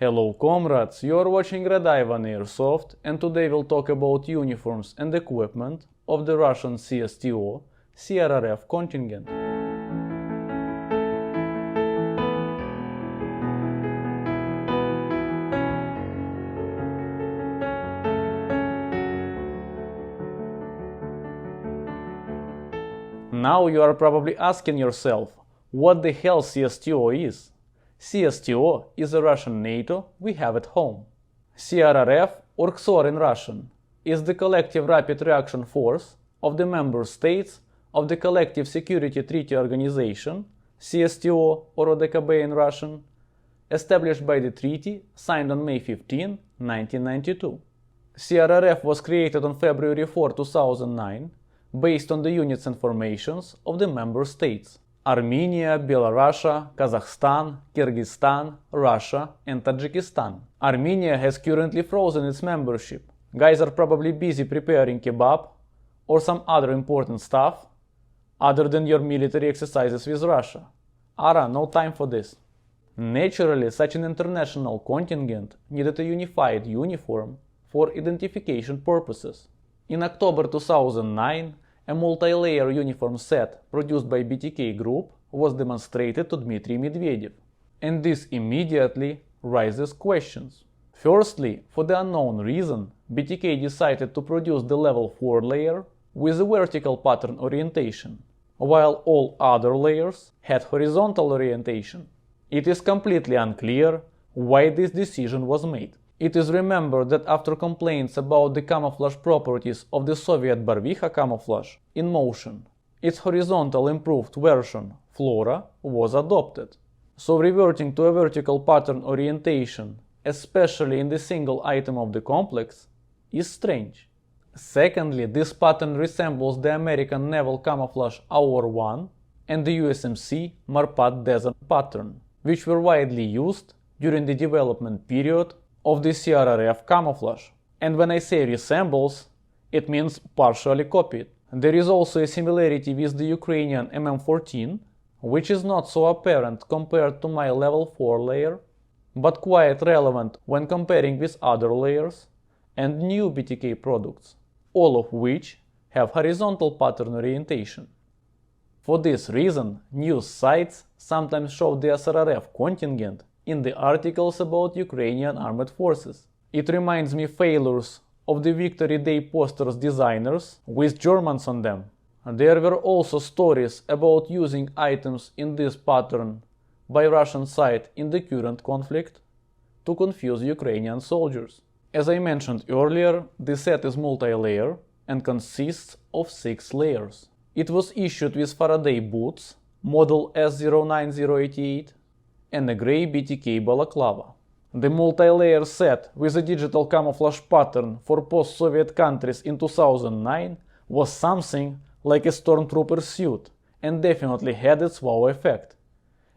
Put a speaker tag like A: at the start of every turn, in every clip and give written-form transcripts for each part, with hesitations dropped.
A: Hello comrades, you are watching RedIvanAirsoft, and today we'll talk about uniforms and equipment of the Russian CSTO CRRF Contingent. Now you are probably asking yourself, what the hell CSTO is? CSTO is a Russian NATO we have at home. CRRF, or KSOR in Russian, is the collective rapid reaction force of the member states of the Collective Security Treaty Organization, CSTO or ODKB in Russian, established by the treaty signed on May 15, 1992. CRRF was created on February 4, 2009, based on the units and formations of the member states: Armenia, Belarus, Kazakhstan, Kyrgyzstan, Russia, and Tajikistan. Armenia has currently frozen its membership. Guys are probably busy preparing kebab or some other important stuff other than your military exercises with Russia. No time for this. Naturally, such an international contingent needed a unified uniform for identification purposes. In October 2009, a multi-layer uniform set produced by BTK Group was demonstrated to Dmitry Medvedev, and this immediately raises questions. Firstly, for the unknown reason, BTK decided to produce the level 4 layer with a vertical pattern orientation, while all other layers had horizontal orientation. It is completely unclear why this decision was made. It is remembered that after complaints about the camouflage properties of the Soviet Barvikha camouflage in motion, its horizontal improved version, Flora, was adopted. So reverting to a vertical pattern orientation, especially in the single item of the complex, is strange. Secondly, this pattern resembles the American naval camouflage AUR-1 and the USMC Marpat Desert pattern, which were widely used during the development period of the CRRF camouflage. And when I say resembles, it means partially copied. There is also a similarity with the Ukrainian MM14, which is not so apparent compared to my level 4 layer, but quite relevant when comparing with other layers and new BTK products, all of which have horizontal pattern orientation. For this reason, news sites sometimes show the CRRF contingent in the articles about Ukrainian armed forces. It reminds me failures of the Victory Day posters designers with Germans on them. There were also stories about using items in this pattern by Russian side in the current conflict to confuse Ukrainian soldiers. As I mentioned earlier, the set is multi-layer and consists of 6 layers. It was issued with Faraday boots, model S09088, and a grey BTK balaclava. The multi-layer set with a digital camouflage pattern for post-Soviet countries in 2009 was something like a stormtrooper suit and definitely had its wow effect.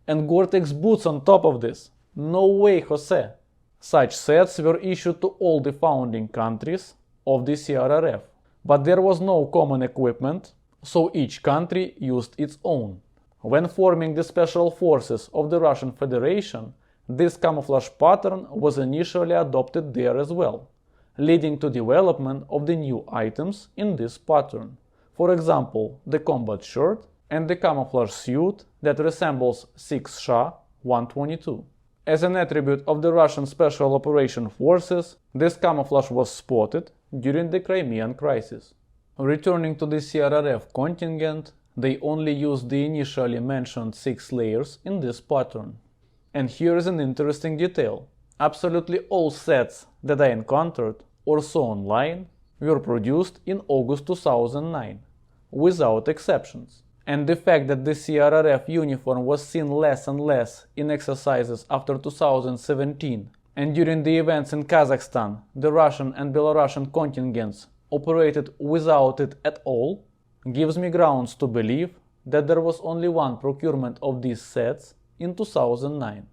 A: And Gore-Tex boots on top of this? No way, Jose! Such sets were issued to all the founding countries of the CRRF, but there was no common equipment, so each country used its own. When forming the special forces of the Russian Federation, this camouflage pattern was initially adopted there as well, leading to development of the new items in this pattern. For example, the combat shirt and the camouflage suit that resembles 6SHA 122. As an attribute of the Russian Special Operation Forces, this camouflage was spotted during the Crimean crisis. Returning to the CRRF contingent, they only used the initially mentioned 6 layers in this pattern. And here is an interesting detail. Absolutely all sets that I encountered or saw online were produced in August 2009, without exceptions. And the fact that the CRRF uniform was seen less and less in exercises after 2017, and during the events in Kazakhstan, the Russian and Belarusian contingents operated without it at all, gives me grounds to believe that there was only one procurement of these sets in 2009,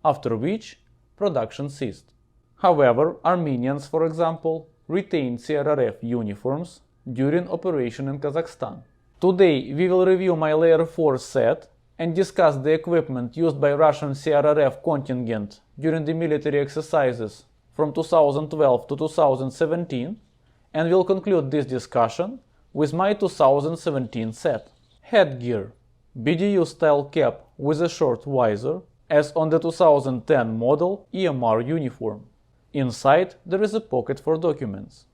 A: after which production ceased. However, Armenians, for example, retained CRRF uniforms during operation in Kazakhstan. Today we will review my layer 4 set and discuss the equipment used by Russian CRRF contingent during the military exercises from 2012 to 2017, and will conclude this discussion with my 2017 set. Headgear: BDU style cap with a short visor, as on the 2010 model EMR uniform. Inside there is a pocket for documents.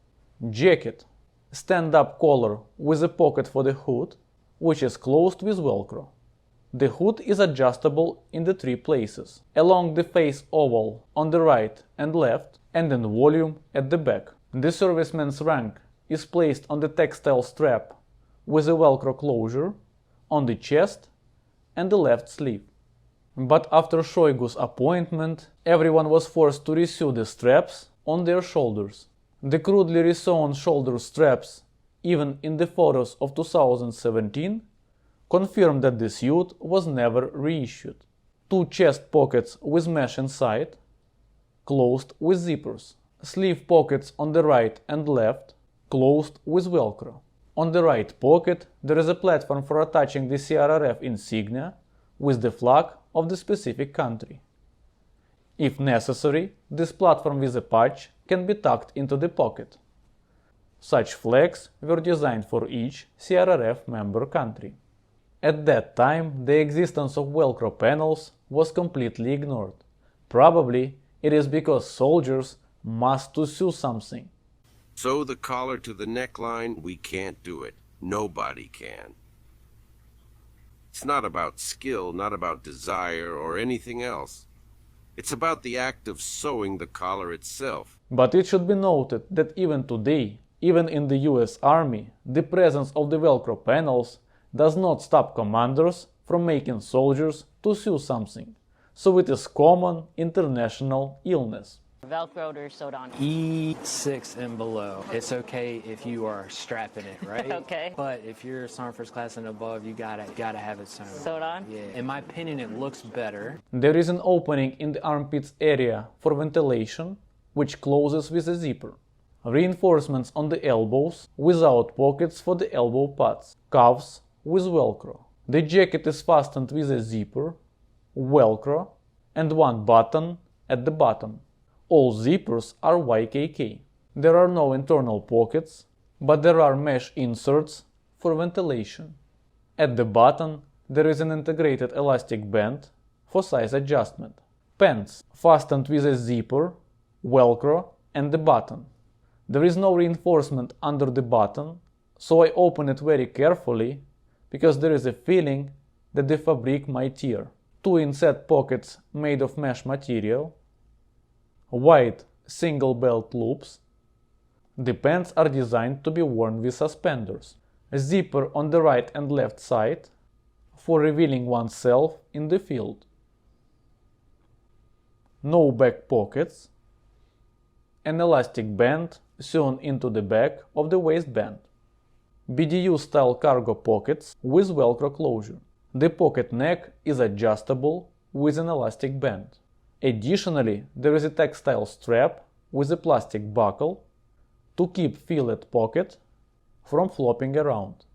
A: Jacket: stand-up collar with a pocket for the hood, which is closed with Velcro. The hood is adjustable in the 3 places, along the face oval on the right and left, and in volume at the back. The serviceman's rank is placed on the textile strap with a Velcro closure on the chest and the left sleeve. But after Shoigu's appointment, everyone was forced to resew the straps on their shoulders. The crudely resewn shoulder straps, even in the photos of 2017, confirmed that the suit was never reissued. 2 chest pockets with mesh inside, closed with zippers. Sleeve pockets on the right and left, closed with Velcro. On the right pocket there is a platform for attaching the CRRF insignia with the flag of the specific country. If necessary, this platform with a patch can be tucked into the pocket. Such flags were designed for each CRRF member country. At that time, the existence of Velcro panels was completely ignored. Probably it is because soldiers must to sew something.
B: Sew the collar to the neckline, we can't do it. Nobody can. It's not about skill, not about desire or anything else. It's about the act of sewing the collar itself.
A: But it should be noted that even today, even in the US Army, the presence of the Velcro panels does not stop commanders from making soldiers to sew something. So it is common international illness.
C: Velcroed or sewed on?
D: E6 and below. It's okay if you are strapping it, right?
C: Okay.
D: But if you're Sergeant First Class and above, you gotta have it sewn.
C: Sewed on?
D: Yeah. In my opinion, it looks better.
A: There is an opening in the armpits area for ventilation, which closes with a zipper. Reinforcements on the elbows without pockets for the elbow pads. Cuffs with Velcro. The jacket is fastened with a zipper, Velcro, and 1 button at the bottom. All zippers are YKK. There are no internal pockets, but there are mesh inserts for ventilation. At the bottom there is an integrated elastic band for size adjustment. Pants fastened with a zipper, Velcro, and the button. There is no reinforcement under the button, so I open it very carefully because there is a feeling that the fabric might tear. 2 inset pockets made of mesh material. Wide single belt loops. The pants are designed to be worn with suspenders. A zipper on the right and left side for revealing oneself in the field. No back pockets. An elastic band sewn into the back of the waistband. BDU style cargo pockets with Velcro closure. The pocket neck is adjustable with an elastic band. Additionally, there is a textile strap with a plastic buckle to keep fillet pocket from flopping around.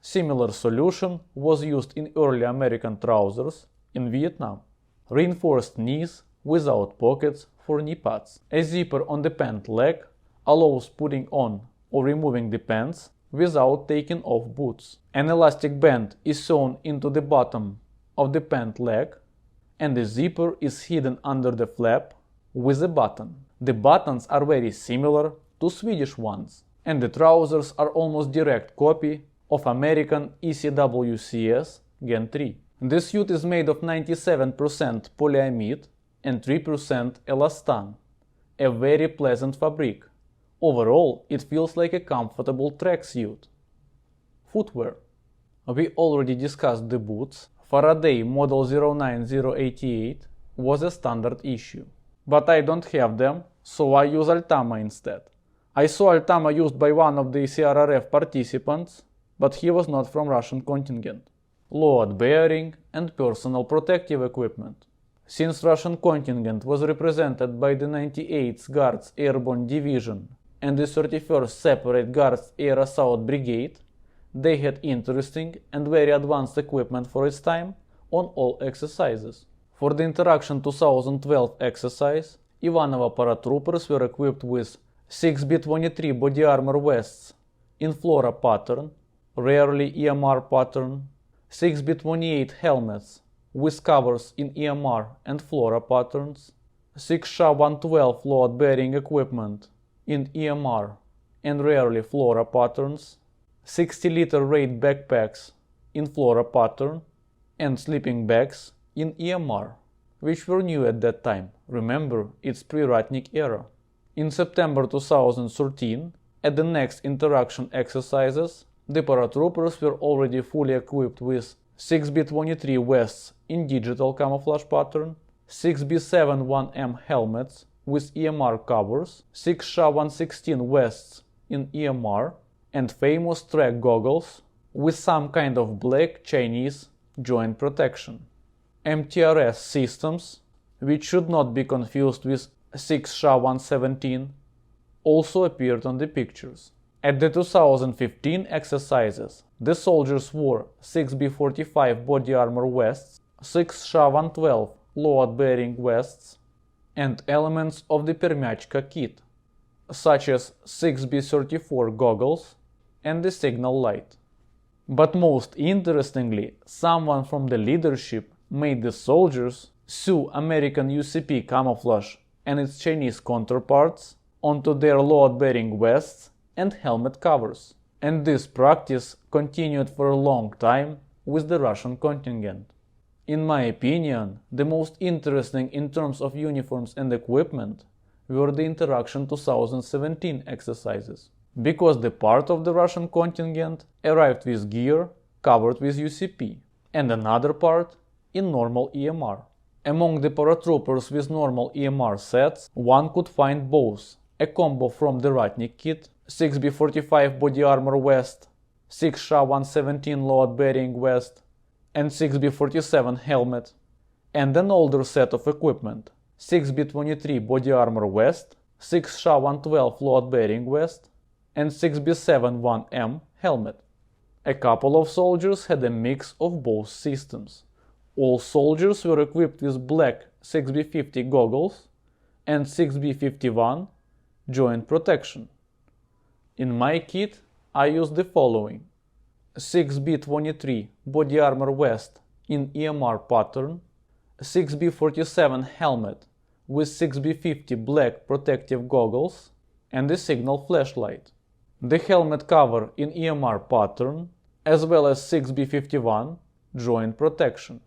A: Similar solution was used in early American trousers in Vietnam. Reinforced knees without pockets for knee pads. A zipper on the pant leg allows putting on or removing the pants without taking off boots. An elastic band is sewn into the bottom of the pant leg, and the zipper is hidden under the flap with a button. The buttons are very similar to Swedish ones, and the trousers are almost direct copy of American ECWCS Gen 3. The suit is made of 97% polyamide and 3% elastan, a very pleasant fabric. Overall, it feels like a comfortable tracksuit. Footwear. We already discussed the boots. Faraday model 09088 was a standard issue. But I don't have them, so I use Altama instead. I saw Altama used by one of the CRRF participants, but he was not from Russian contingent. Load bearing and personal protective equipment. Since Russian contingent was represented by the 98th Guards Airborne Division and the 31st Separate Guards Air Assault Brigade, they had interesting and very advanced equipment for its time, on all exercises. For the Interaction 2012 exercise, Ivanova paratroopers were equipped with 6B23 body armor vests in Flora pattern, rarely EMR pattern, 6B28 helmets with covers in EMR and Flora patterns, 6 SHA-112 load-bearing equipment in EMR and rarely Flora patterns, 60-liter raid backpacks in Flora pattern, and sleeping bags in EMR, which were new at that time. Remember, it's pre-Ratnik era. In September 2013, at the next interaction exercises, the paratroopers were already fully equipped with 6B23 vests in digital camouflage pattern, 6B7-1M helmets with EMR covers, 6 SHA-116 vests in EMR, and famous track goggles with some kind of black Chinese joint protection. MTRS systems, which should not be confused with 6 SHA-117, also appeared on the pictures. At the 2015 exercises, the soldiers wore 6B45 body armor vests, 6 SHA-112 load-bearing vests, and elements of the Permyachka kit, such as 6B34 goggles and the signal light. But most interestingly, someone from the leadership made the soldiers sew American UCP camouflage and its Chinese counterparts onto their load-bearing vests and helmet covers. And this practice continued for a long time with the Russian contingent. In my opinion, the most interesting in terms of uniforms and equipment were the Interaction 2017 exercises, because the part of the Russian contingent arrived with gear covered with UCP, and another part in normal EMR. Among the paratroopers with normal EMR sets, one could find both a combo from the Ratnik kit, 6B45 body armor vest, 6 SHA-117 load-bearing vest, and 6B47 helmet, and an older set of equipment, 6B23 body armor vest, 6 SHA-112 load-bearing vest, and 6B7-1M helmet. A couple of soldiers had a mix of both systems. All soldiers were equipped with black 6B50 goggles and 6B51 joint protection. In my kit, I used the following: 6B23 body armor vest in EMR pattern, 6B47 helmet with 6B50 black protective goggles and the signal flashlight, the helmet cover in EMR pattern, as well as 6B51 joint protection,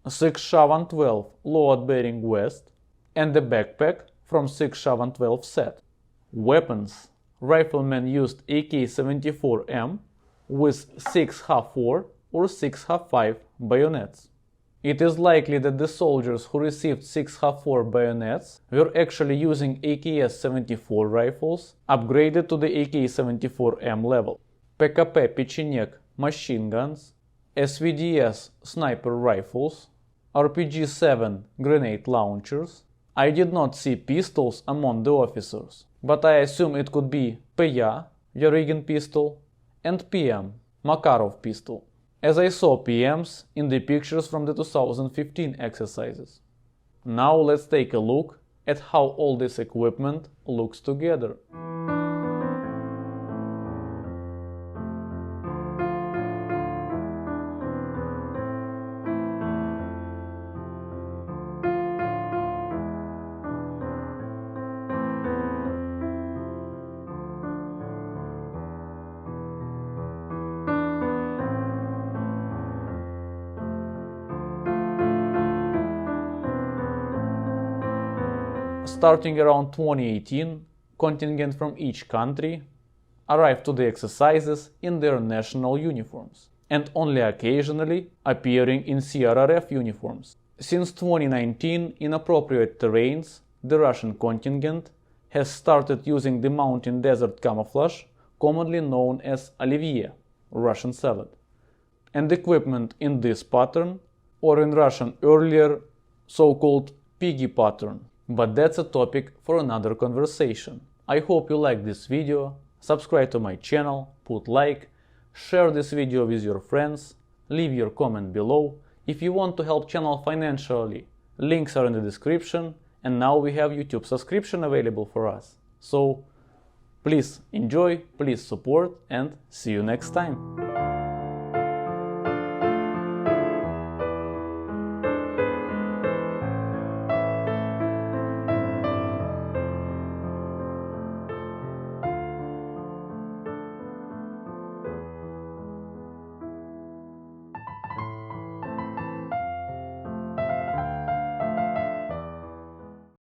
A: 6 SHA-112 load-bearing vest, and the backpack from 6 SHA-112 set. Weapons: riflemen used AK-74M with 6H4 or 6H5 bayonets. It is likely that the soldiers who received 6H4 bayonets were actually using AKS-74 rifles upgraded to the AK-74M level. PKP Pechenek machine guns, SVD Sniper Rifles, RPG-7 grenade launchers. I did not see pistols among the officers, but I assume it could be PYA, Yarygin pistol, and PM, Makarov pistol, as I saw PMs in the pictures from the 2015 exercises. Now let's take a look at how all this equipment looks together. Starting around 2018, contingent from each country arrived to the exercises in their national uniforms, and only occasionally appearing in CRRF uniforms. Since 2019, in appropriate terrains, the Russian contingent has started using the mountain desert camouflage, commonly known as Olivier, Russian salad, and equipment in this pattern, or in Russian earlier so-called piggy pattern. But that's a topic for another conversation. I hope you liked this video, subscribe to my channel, put like, share this video with your friends, leave your comment below If you want to help channel financially, links are in the description, and now we have YouTube subscription available for us. So please enjoy, please support, and see you next time.